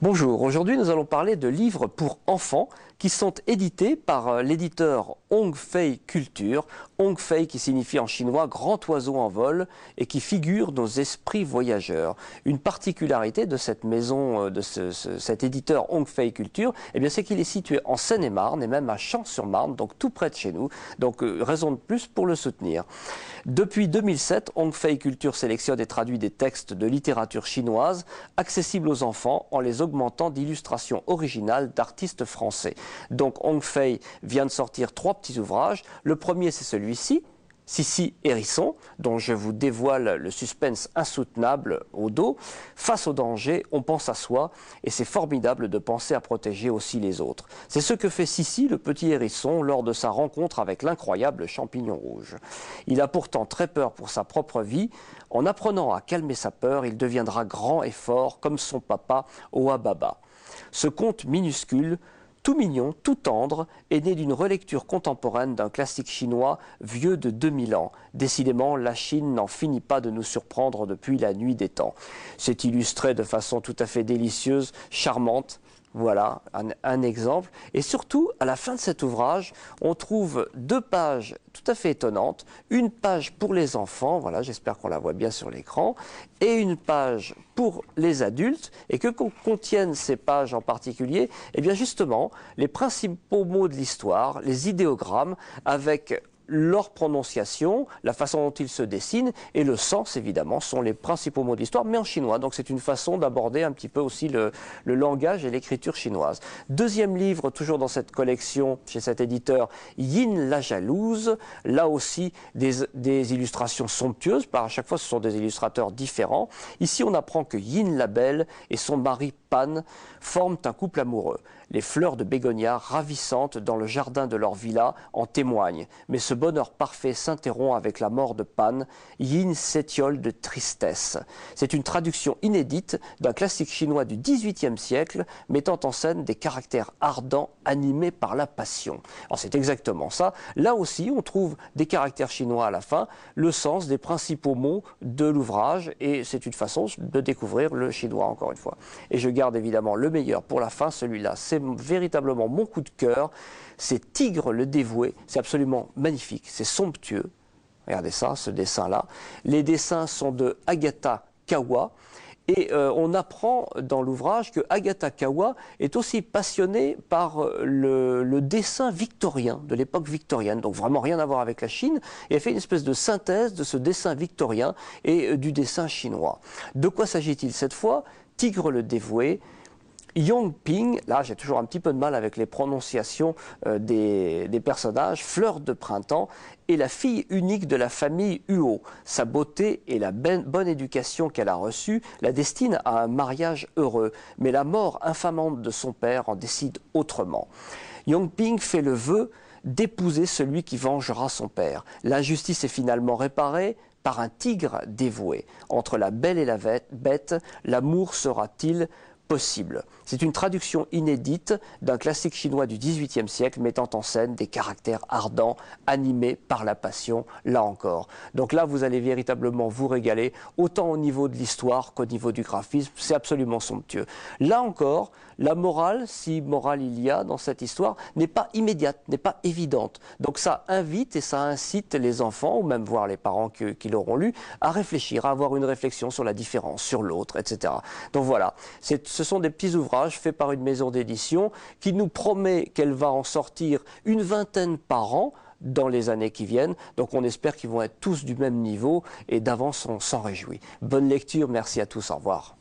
Bonjour, aujourd'hui nous allons parler de livres pour enfants qui sont édités par l'éditeur Hongfei Culture. Hongfei qui signifie en chinois grand oiseau en vol et qui figure nos esprits voyageurs. Une particularité de cette maison, de cet éditeur Hongfei Culture, eh bien c'est qu'il est situé en Seine-et-Marne et même à Champs-sur-Marne, donc tout près de chez nous. Donc raison de plus pour le soutenir. Depuis 2007, Hongfei Culture sélectionne et traduit des textes de littérature chinoise accessibles aux enfants en les augmentant d'illustrations originales d'artistes français. Donc Hongfei vient de sortir 3 petits ouvrages. Le premier, c'est celui-ci, Sissi Hérisson, dont je vous dévoile le suspense insoutenable au dos. Face au danger, on pense à soi et c'est formidable de penser à protéger aussi les autres. C'est ce que fait Sissi, le petit hérisson, lors de sa rencontre avec l'incroyable champignon rouge. Il a pourtant très peur pour sa propre vie. En apprenant à calmer sa peur, il deviendra grand et fort comme son papa Oababa. Ce conte minuscule, tout mignon, tout tendre, est né d'une relecture contemporaine d'un classique chinois vieux de 2000 ans. Décidément, la Chine n'en finit pas de nous surprendre depuis la nuit des temps. C'est illustré de façon tout à fait délicieuse, charmante. Voilà un exemple. Et surtout, à la fin de cet ouvrage, on trouve 2 pages tout à fait étonnantes. Une page pour les enfants, voilà, j'espère qu'on la voit bien sur l'écran, et une page pour les adultes. Et que contiennent ces pages en particulier? Eh bien justement, les principaux mots de l'histoire, les idéogrammes, avec leur prononciation, la façon dont ils se dessinent et le sens évidemment sont les principaux mots de l'histoire, mais en chinois. Donc c'est une façon d'aborder un petit peu aussi le langage et l'écriture chinoise. Deuxième livre, toujours dans cette collection, chez cet éditeur, Yin la Jalouse. Là aussi des illustrations somptueuses, à chaque fois ce sont des illustrateurs différents. Ici on apprend que Yin la Belle et son mari Pan forment un couple amoureux. Les fleurs de bégonia ravissantes dans le jardin de leur villa en témoignent. Mais ce bonheur parfait s'interrompt avec la mort de Pan. Yin s'étiole de tristesse. C'est une traduction inédite d'un classique chinois du XVIIIe siècle mettant en scène des caractères ardents animés par la passion. Alors c'est exactement ça. Là aussi, on trouve des caractères chinois à la fin, le sens des principaux mots de l'ouvrage et c'est une façon de découvrir le chinois encore une fois. Et je garde évidemment le meilleur pour la fin, celui-là. C'est véritablement mon coup de cœur, c'est Tigre le dévoué, c'est absolument magnifique, c'est somptueux. Regardez ça, ce dessin-là. Les dessins sont de Agata Kawa. Et on apprend dans l'ouvrage que Agata Kawa est aussi passionnée par le dessin victorien, de l'époque victorienne, donc vraiment rien à voir avec la Chine, et elle fait une espèce de synthèse de ce dessin victorien et du dessin chinois. De quoi s'agit-il cette fois? Tigre le dévoué, Yongping, là j'ai toujours un petit peu de mal avec les prononciations des personnages, Fleur de printemps, est la fille unique de la famille Huo. Sa beauté et la bonne éducation qu'elle a reçue la destinent à un mariage heureux, mais la mort infamante de son père en décide autrement. Yongping fait le vœu d'épouser celui qui vengera son père. L'injustice est finalement réparée par un tigre dévoué. Entre la belle et la bête, l'amour sera-t-il possible? C'est une traduction inédite d'un classique chinois du XVIIIe siècle mettant en scène des caractères ardents animés par la passion, là encore. Donc là, vous allez véritablement vous régaler, autant au niveau de l'histoire qu'au niveau du graphisme, c'est absolument somptueux. Là encore, la morale, si morale il y a dans cette histoire, n'est pas immédiate, n'est pas évidente. Donc ça invite et ça incite les enfants, ou même voir les parents qui l'auront lu, à réfléchir, à avoir une réflexion sur la différence, sur l'autre, etc. Donc voilà, ce sont des petits ouvrages faits par une maison d'édition qui nous promet qu'elle va en sortir une vingtaine par an dans les années qui viennent. Donc on espère qu'ils vont être tous du même niveau et d'avance on s'en réjouit. Bonne lecture, merci à tous, au revoir.